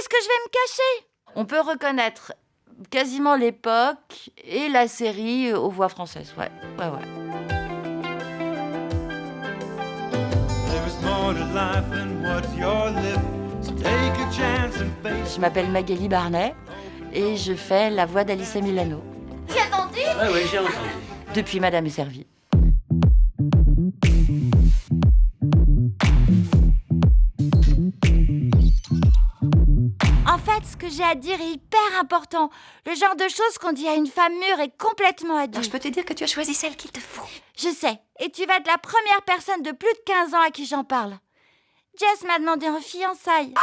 est-ce que je vais me cacher ? On peut reconnaître quasiment l'époque et la série aux voix françaises, ouais. Je m'appelle Magali Barnet et je fais la voix d'Alyssa Milano. T'y attendais ? Ouais, j'ai entendu. Depuis Madame est servie. En fait, ce que j'ai à dire est hyper important. Le genre de choses qu'on dit à une femme mûre et complètement adulte. Alors, je peux te dire que tu as choisi celle qu'il te faut. Je sais. Et tu vas être la première personne de plus de 15 ans à qui j'en parle. Jess m'a demandé en fiançailles.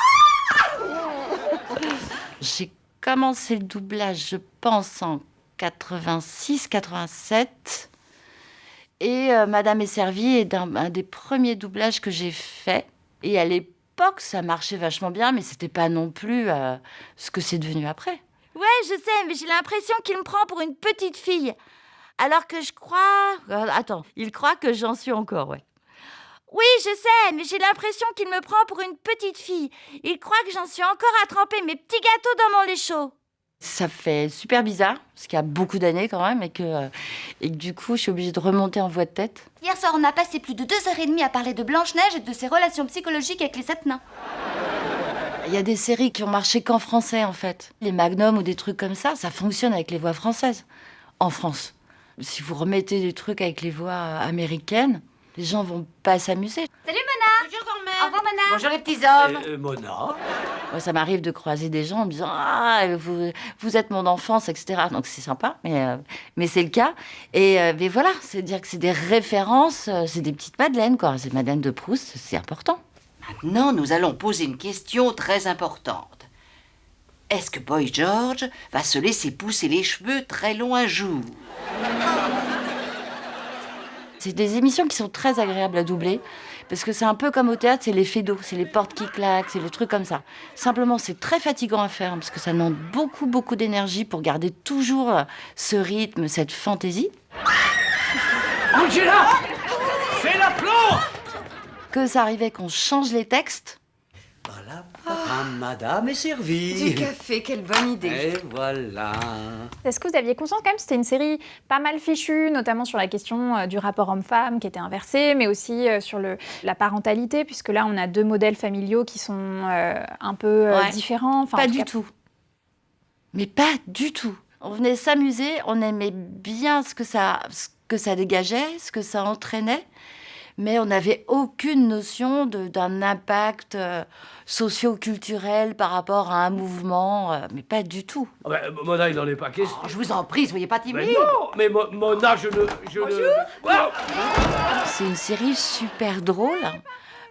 J'ai commencé le doublage, je pense, en 86, 87. Et Madame est servie est un des premiers doublages que j'ai fait. Et à l'époque, ça marchait vachement bien, mais c'était pas non plus ce que c'est devenu après. Ouais, je sais, mais j'ai l'impression qu'il me prend pour une petite fille. Alors que je crois... il croit que j'en suis encore, ouais. Oui, je sais, mais j'ai l'impression qu'il me prend pour une petite fille. Il croit que j'en suis encore à tremper mes petits gâteaux dans mon lait chaud. Ça fait super bizarre, parce qu'il y a beaucoup d'années quand même, et que du coup, je suis obligée de remonter en voix de tête. Hier soir, on a passé plus de 2h30 à parler de Blanche-Neige et de ses relations psychologiques avec les 7 nains. Il y a des séries qui ont marché qu'en français, en fait. Les Magnum ou des trucs comme ça fonctionne avec les voix françaises, en France. Si vous remettez des trucs avec les voix américaines, les gens vont pas s'amuser. Salut Mona. Bonjour grand-mère. Au revoir Mona. Bonjour les petits hommes. Mona. Moi, ça m'arrive de croiser des gens en me disant « Ah, vous êtes mon enfance, etc. » Donc c'est sympa, mais c'est le cas. Mais voilà, c'est-à-dire que c'est des références, c'est des petites madeleines, quoi. C'est Madeleine de Proust, c'est important. Maintenant, nous allons poser une question très importante. Est-ce que Boy George va se laisser pousser les cheveux très longs un jour ? C'est des émissions qui sont très agréables à doubler, parce que c'est un peu comme au théâtre, c'est l'effet d'eau, c'est les portes qui claquent, c'est les trucs comme ça. Simplement, c'est très fatigant à faire, parce que ça demande beaucoup, beaucoup d'énergie pour garder toujours ce rythme, cette fantaisie. Angela, fais l'aplomb. Que ça arrivait qu'on change les textes. Voilà, madame est servie. Du café, quelle bonne idée. Et voilà. Est-ce que vous aviez conscience quand même que c'était une série pas mal fichue, notamment sur la question du rapport homme-femme qui était inversé, mais aussi sur la parentalité, puisque là on a 2 modèles familiaux qui sont un peu différents. Enfin, Pas du tout. Mais pas du tout. On venait s'amuser, on aimait bien ce que ça dégageait, ce que ça entraînait, mais on n'avait aucune notion d'un impact socio-culturel par rapport à un mouvement, mais pas du tout. Ah ben, Mona, il n'en est pas question. Je vous en prie, soyez pas timide. Mais non, mais Mona, je ne... Wow. C'est une série super drôle,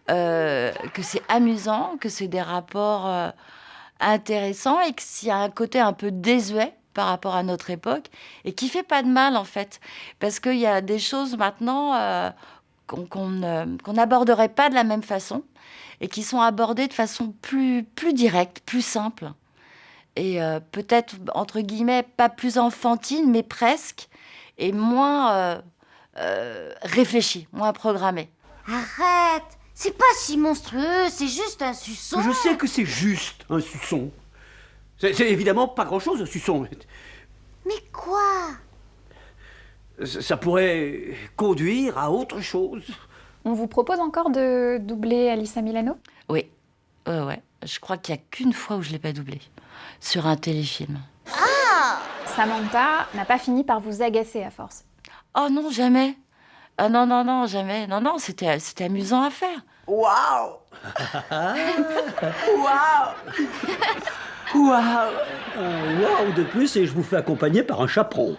que c'est amusant, que c'est des rapports intéressants et qu'il y a un côté un peu désuet par rapport à notre époque et qui fait pas de mal en fait, parce qu'il y a des choses maintenant qu'on n'aborderait pas de la même façon et qui sont abordées de façon plus directe, plus simple et peut-être entre guillemets pas plus enfantine mais presque et moins réfléchie, moins programmée. Arrête. C'est pas si monstrueux, c'est juste un suçon. Je sais que c'est juste un suçon. C'est évidemment pas grand-chose, un suçon. Mais quoi ? Ça pourrait conduire à autre chose. On vous propose encore de doubler Alyssa Milano ? Oui, ouais. Je crois qu'il n'y a qu'une fois où je ne l'ai pas doublée, sur un téléfilm. Samantha n'a pas fini par vous agacer à force. Oh non, jamais. Ah non, jamais. Non, c'était amusant à faire. Waouh. Waouh de plus, et je vous fais accompagner par un chaperon.